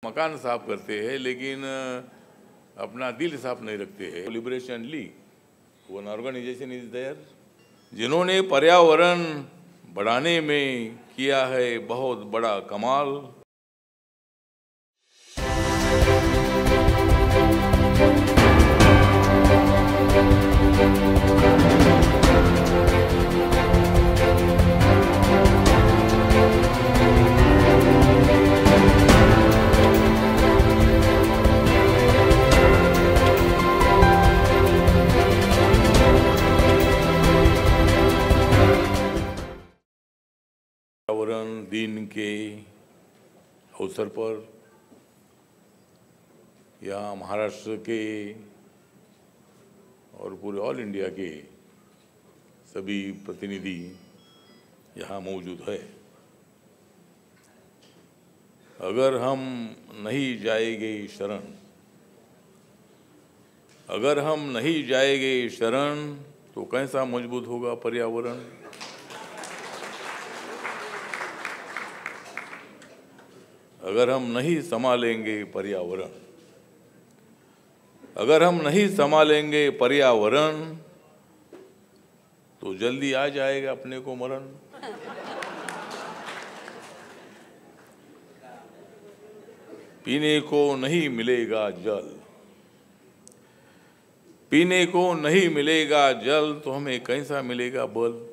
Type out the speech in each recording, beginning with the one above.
मकान साफ करते हैं लेकिन अपना दिल साफ नहीं रखते हैं। Liberation league, one organisation is there जिन्होंने पर्यावरण बढ़ाने में किया है बहुत बड़ा कमाल। पर्यावरण दिन के अवसर पर यहाँ महाराष्ट्र के और पूरे ऑल इंडिया के सभी प्रतिनिधि यहाँ मौजूद है। अगर हम नहीं जाएंगे शरण, अगर हम नहीं जाएंगे शरण तो कैसा मजबूत होगा पर्यावरण। अगर हम नहीं संभालेंगे पर्यावरण, अगर हम नहीं संभालेंगे पर्यावरण तो जल्दी आ जाएगा अपने को मरण। पीने को नहीं मिलेगा जल, पीने को नहीं मिलेगा जल तो हमें कैसा मिलेगा बल।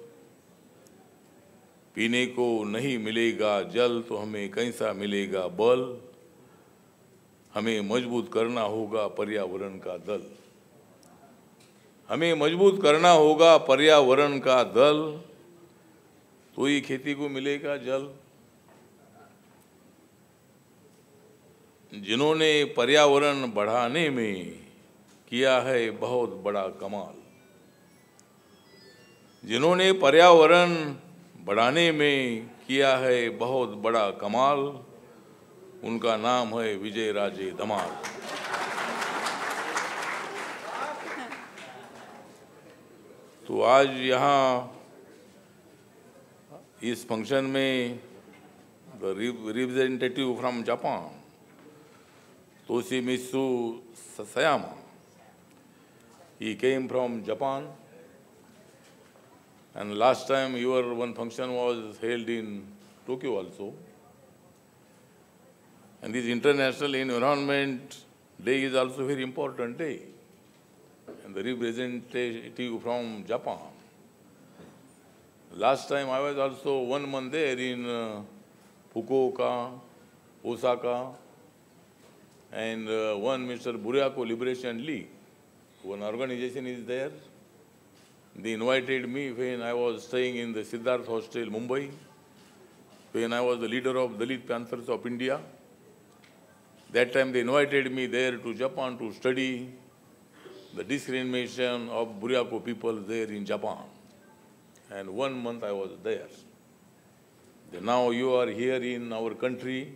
पीने को नहीं मिलेगा जल तो हमें कैसा मिलेगा बल। हमें मजबूत करना होगा पर्यावरण का दल, हमें मजबूत करना होगा पर्यावरण का दल, तो ही खेती को मिलेगा जल। जिन्होंने पर्यावरण बढ़ाने में किया है बहुत बड़ा कमाल, जिन्होंने पर्यावरण बढ़ाने में किया है बहुत बड़ा कमाल, उनका नाम है विजय राजे धमाल। तो आज यहाँ इस फंक्शन में the representative from Japan, Toshimitsu Sayama, he came from Japan. And last time your one function was held in Tokyo also. And this International Environment Day is also very important day. And the representative from Japan. Last time I was also 1 month there in Fukuoka, Osaka, and one Mr. Buriako Liberation League, one organization is there. They invited me when I was staying in the Siddharth Hostel, Mumbai, when I was the leader of Dalit Panthers of India. That time they invited me there to Japan to study the discrimination of Buriako people there in Japan. And 1 month I was there. Then now you are here in our country,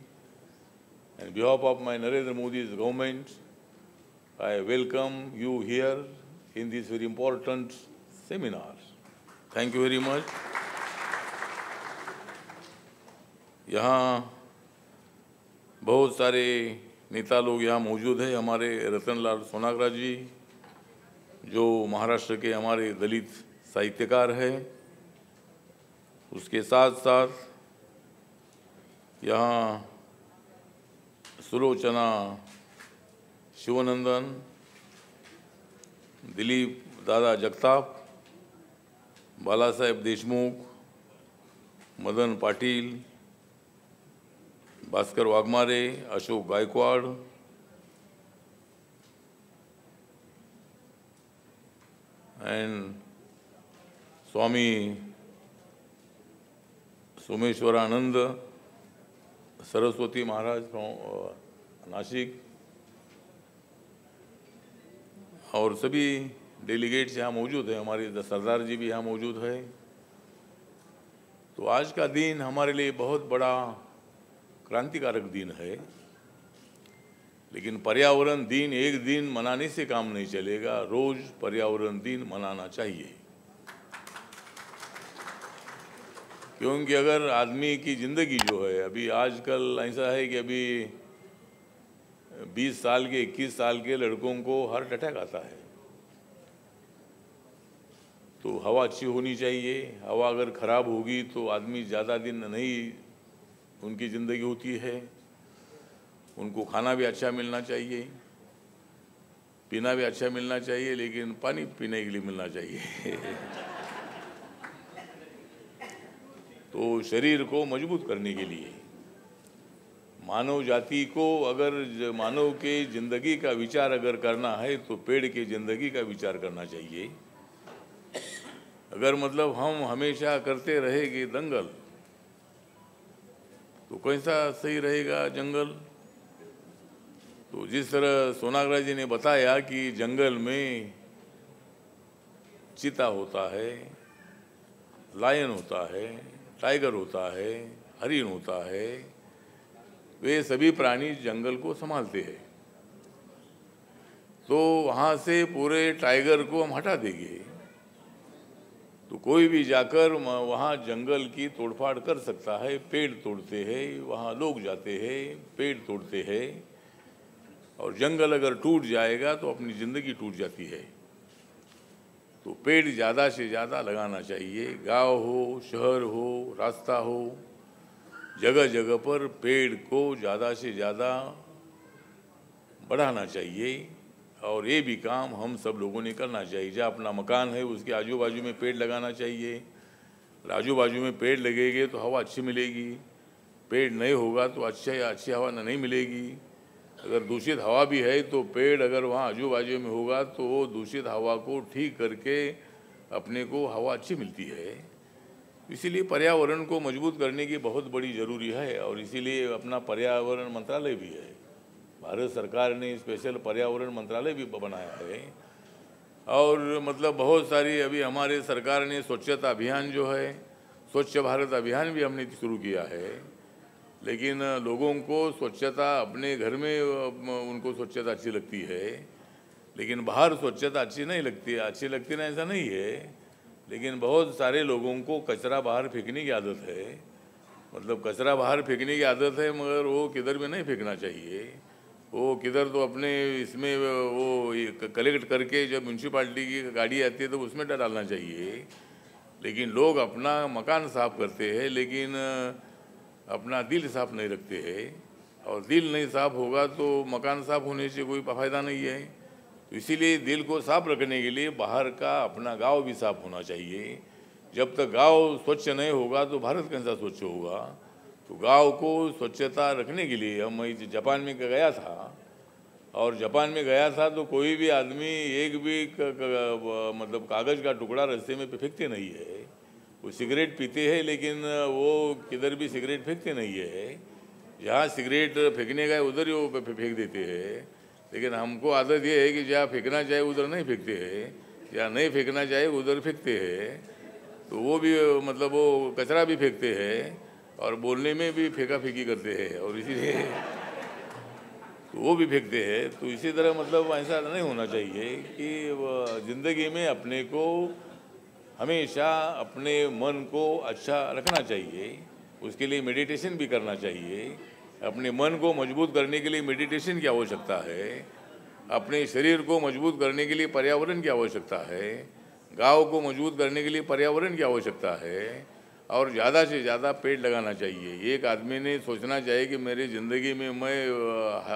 and on behalf of my Narendra Modi's government, I welcome you here in this very important seminar. Thank you very much. यहाँ बहुत सारे नेता लोग यहाँ मौजूद हैं। हमारे रतनलाल सोनाग्रा जी जो महाराष्ट्र के हमारे दलित साहित्यकार हैं, उसके साथ साथ यहाँ सुलोचना शिवनंदन, दिलीप दादा जगताप, बाला साहेब Deshmukh, Madan Patil, Bhaskar Waghmare, Ashok Gaekwad, and Swami Someshwaranand Saraswati Maharaj from Nashik, और सभी डेलीगेट्स यहाँ मौजूद हैं। हमारे सरदार जी भी यहाँ मौजूद है। तो आज का दिन हमारे लिए बहुत बड़ा क्रांतिकारक दिन है। लेकिन पर्यावरण दिन एक दिन मनाने से काम नहीं चलेगा, रोज पर्यावरण दिन मनाना चाहिए। क्योंकि अगर आदमी की ज़िंदगी जो है, अभी आजकल ऐसा है कि अभी 20 साल के 21 साल के लड़कों को हार्ट अटैक आता है। तो हवा अच्छी होनी चाहिए। हवा अगर ख़राब होगी तो आदमी ज़्यादा दिन नहीं उनकी ज़िंदगी होती है। उनको खाना भी अच्छा मिलना चाहिए, पीना भी अच्छा मिलना चाहिए, लेकिन पानी पीने के लिए मिलना चाहिए। तो शरीर को मजबूत करने के लिए मानव जाति को अगर मानव के ज़िंदगी का विचार अगर करना है तो पेड़ की ज़िंदगी का विचार करना चाहिए। अगर मतलब हम हमेशा करते रहेंगे दंगल तो कैसा सही रहेगा जंगल। तो जिस तरह सोनाग्रा जी ने बताया कि जंगल में चीता होता है, लायन होता है, टाइगर होता है, हरिन होता है, वे सभी प्राणी जंगल को संभालते हैं। तो वहाँ से पूरे टाइगर को हम हटा देंगे तो कोई भी जाकर वहाँ जंगल की तोड़फाड़ कर सकता है। पेड़ तोड़ते हैं, वहाँ लोग जाते हैं, पेड़ तोड़ते हैं, और जंगल अगर टूट जाएगा तो अपनी ज़िंदगी टूट जाती है। तो पेड़ ज़्यादा से ज़्यादा लगाना चाहिए। गांव हो, शहर हो, रास्ता हो, जगह जगह पर पेड़ को ज़्यादा से ज़्यादा बढ़ाना चाहिए। और ये भी काम हम सब लोगों ने करना चाहिए। जहाँ अपना मकान है उसके आजू बाजू में पेड़ लगाना चाहिए। आजू बाजू में पेड़ लगेंगे तो हवा अच्छी मिलेगी। पेड़ नहीं होगा तो अच्छी हवा नहीं मिलेगी। अगर दूषित हवा भी है तो पेड़ अगर वहाँ आजू बाजू में होगा तो वो दूषित हवा को ठीक करके अपने को हवा अच्छी मिलती है। इसीलिए पर्यावरण को मजबूत करने की बहुत बड़ी ज़रूरी है। और इसीलिए अपना पर्यावरण मंत्रालय भी है। भारत सरकार ने स्पेशल पर्यावरण मंत्रालय भी बनाया है। और मतलब बहुत सारी अभी हमारे सरकार ने स्वच्छता अभियान जो है, स्वच्छ भारत अभियान भी हमने शुरू किया है। लेकिन लोगों को स्वच्छता अपने घर में उनको स्वच्छता अच्छी लगती है, लेकिन बाहर स्वच्छता अच्छी नहीं लगती है। अच्छी लगती ना ऐसा नहीं है, लेकिन बहुत सारे लोगों को कचरा बाहर फेंकने की आदत है। मतलब कचरा बाहर फेंकने की आदत है, मगर वो किधर भी नहीं फेंकना चाहिए। वो किधर तो अपने इसमें वो कलेक्ट करके जब म्यूनसिपाल्टी की गाड़ी आती है तो उसमें डालना चाहिए। लेकिन लोग अपना मकान साफ करते हैं, लेकिन अपना दिल साफ नहीं रखते हैं। और दिल नहीं साफ होगा तो मकान साफ होने से कोई फ़ायदा नहीं है। तो इसीलिए दिल को साफ रखने के लिए बाहर का अपना गांव भी साफ होना चाहिए। जब तक गांव स्वच्छ नहीं होगा तो भारत कैसा स्वच्छ होगा। तो गांव को स्वच्छता रखने के लिए हम जापान में गया था, और जापान में गया था तो कोई भी आदमी एक भी मतलब कागज़ का टुकड़ा रास्ते में फेंकते नहीं है। वो सिगरेट पीते हैं, लेकिन वो किधर भी सिगरेट फेंकते नहीं है। जहाँ सिगरेट फेंकने का उधर ही वो फेंक देते हैं। लेकिन हमको आदत ये है कि जहाँ फेंकना चाहिए उधर नहीं फेंकते हैं, जहाँ नहीं फेंकना चाहिए उधर फेंकते हैं। तो वो भी मतलब वो कचरा भी फेंकते हैं और बोलने में भी फेंका फेंकी करते हैं, और इसीलिए तो वो भी फेंकते हैं। तो इसी तरह मतलब ऐसा नहीं होना चाहिए कि ज़िंदगी में अपने को हमेशा अपने मन को अच्छा रखना चाहिए। उसके लिए मेडिटेशन भी करना चाहिए। अपने मन को मजबूत करने के लिए मेडिटेशन की आवश्यकता है। अपने शरीर को मजबूत करने के लिए पर्यावरण की आवश्यकता है। गांव को मजबूत करने के लिए पर्यावरण की आवश्यकता है। और ज़्यादा से ज़्यादा पेड़ लगाना चाहिए। एक आदमी ने सोचना चाहिए कि मेरी ज़िंदगी में मैं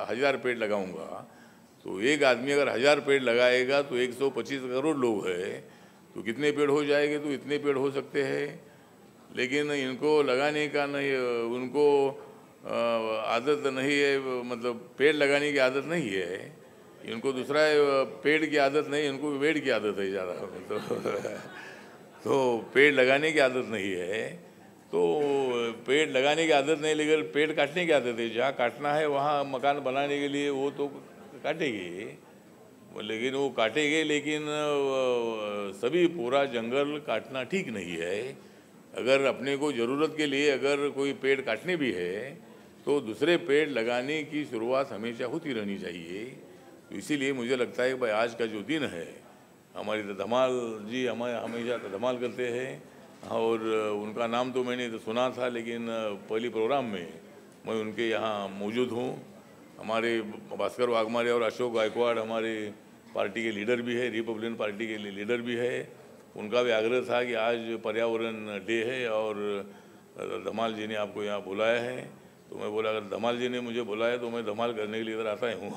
1000 पेड़ लगाऊंगा। तो एक आदमी अगर 1000 पेड़ लगाएगा तो 125 करोड़ लोग हैं, तो कितने पेड़ हो जाएंगे? तो इतने पेड़ हो सकते हैं। लेकिन इनको लगाने का नहीं, उनको आदत नहीं है, मतलब पेड़ लगाने की आदत नहीं है। इनको दूसरा पेड़ की आदत नहीं, इनको पेड़ की आदत है ज़्यादा। तो पेड़ लगाने की आदत नहीं है। तो पेड़ लगाने की आदत नहीं, लेकिन पेड़ काटने की आदत है। जहाँ काटना है वहाँ मकान बनाने के लिए वो तो काटेंगे, लेकिन वो काटेंगे, लेकिन सभी पूरा जंगल काटना ठीक नहीं है। अगर अपने को ज़रूरत के लिए अगर कोई पेड़ काटने भी है तो दूसरे पेड़ लगाने की शुरुआत हमेशा होती रहनी चाहिए। तो इसीलिए मुझे लगता है कि भाई आज का जो दिन है, हमारी तो धमाल जी हमेशा तो धमाल करते हैं। और उनका नाम तो मैंने तो सुना था, लेकिन पहली प्रोग्राम में मैं उनके यहाँ मौजूद हूँ। हमारे भास्कर वाघमारे और अशोक गायकवाड़ हमारे पार्टी के लीडर भी है, रिपब्लिकन पार्टी के लीडर भी है। उनका भी आग्रह था कि आज पर्यावरण डे है और धमाल जी ने आपको यहाँ बुलाया है। तो मैं बोला अगर धमाल जी ने मुझे बुलाया तो मैं धमाल करने के लिए इधर आता ही हूँ।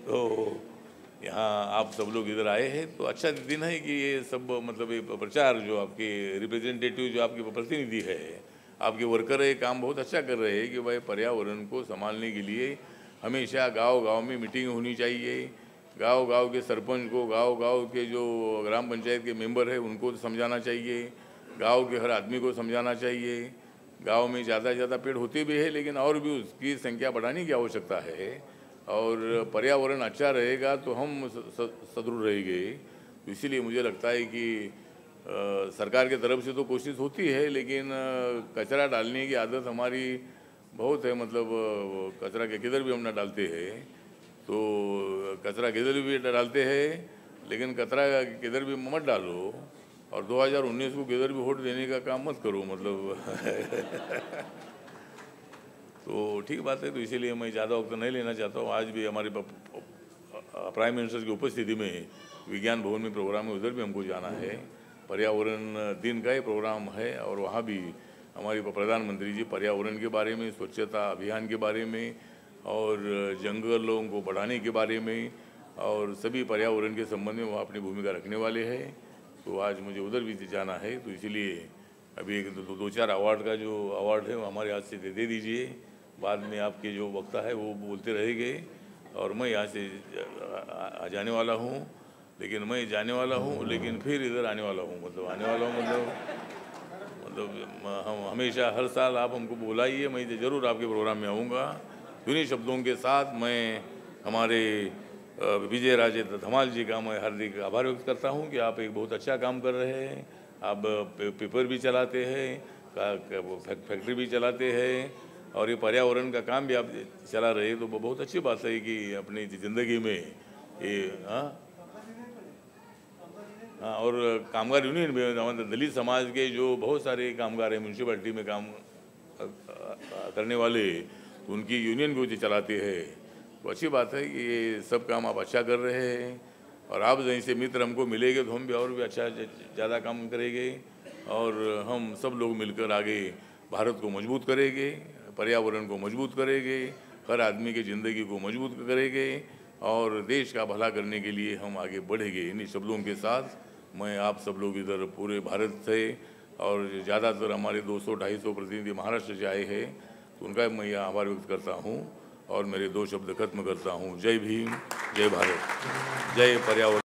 तो यहाँ आप सब लोग इधर आए हैं तो अच्छा दिन है कि ये सब मतलब ये प्रचार जो आपके रिप्रेजेंटेटिव जो आपके प्रतिनिधि है, आपके वर्कर है, काम बहुत अच्छा कर रहे हैं कि भाई पर्यावरण को संभालने के लिए हमेशा गांव-गांव में मीटिंग होनी चाहिए। गांव-गांव के सरपंच को, गांव-गांव के जो ग्राम पंचायत के मेंबर है उनको समझाना चाहिए, गांव के हर आदमी को समझाना चाहिए। गांव में ज़्यादा से ज़्यादा पेड़ होते भी है लेकिन और भी उसकी संख्या बढ़ाने की आवश्यकता है और पर्यावरण अच्छा रहेगा तो हम सदृढ़ रहेंगे। तो इसीलिए मुझे लगता है कि सरकार की तरफ से तो कोशिश होती है लेकिन कचरा डालने की आदत हमारी बहुत है, मतलब कचरा के किधर भी हम ना डालते हैं। तो कचरा किधर भी डालते हैं लेकिन कचरा किधर भी मत डालो और 2019 को किधर भी वोट देने का काम मत करो, मतलब तो ठीक बात है। तो इसीलिए मैं ज़्यादा वक्त नहीं लेना चाहता हूँ। आज भी हमारे प्राइम मिनिस्टर की उपस्थिति में विज्ञान भवन में प्रोग्राम है, उधर भी हमको जाना है। पर्यावरण दिन का ही प्रोग्राम है और वहाँ भी हमारे प्रधानमंत्री जी पर्यावरण के बारे में, स्वच्छता अभियान के बारे में और जंगलों को बढ़ाने के बारे में और सभी पर्यावरण के संबंध में वो अपनी भूमिका रखने वाले हैं। तो आज मुझे उधर भी जाना है तो इसीलिए अभी एक दो चार अवार्ड का जो अवार्ड है वो हमारे हाथ से दे दीजिए। बाद में आपके जो वक्ता है वो बोलते रहेंगे और मैं यहाँ से जाने वाला हूँ, लेकिन मैं जाने वाला हूँ लेकिन फिर इधर आने वाला हूँ, मतलब आने वाला हूँ मतलब हम हमेशा हर साल आप हमको बुलाइए, मैं ज़रूर आपके प्रोग्राम में आऊँगा। उन्हीं शब्दों के साथ मैं हमारे विजय राजे धमाल जी का मैं हार्दिक आभार व्यक्त करता हूँ कि आप एक बहुत अच्छा काम कर रहे हैं। आप पेपर भी चलाते हैं, फैक्ट्री भी चलाते हैं और ये पर्यावरण का काम भी आप चला रहे हैं, तो बहुत अच्छी बात है कि अपनी ज़िंदगी में ये हाँ और कामगार यूनियन में दलित समाज के जो बहुत सारे कामगार हैं म्यूनसिपैलिटी में काम करने वाले, तो उनकी यूनियन भी चलाते हैं। तो अच्छी बात है कि ये सब काम आप अच्छा कर रहे हैं और आप जैसे मित्र हमको मिलेंगे तो हम भी और भी अच्छा ज़्यादा काम करेंगे और हम सब लोग मिलकर आगे भारत को मजबूत करेंगे, पर्यावरण को मजबूत करेंगे, हर आदमी की ज़िंदगी को मजबूत करेंगे और देश का भला करने के लिए हम आगे बढ़ेंगे। इन्हीं शब्दों के साथ मैं आप सब लोग इधर पूरे भारत से और ज़्यादातर हमारे 200-250 प्रतिनिधि महाराष्ट्र से आए हैं, तो उनका मैं यहाँ आभार व्यक्त करता हूँ और मेरे 2 शब्द खत्म करता हूँ। जय भीम, जय भारत, जय पर्यावरण।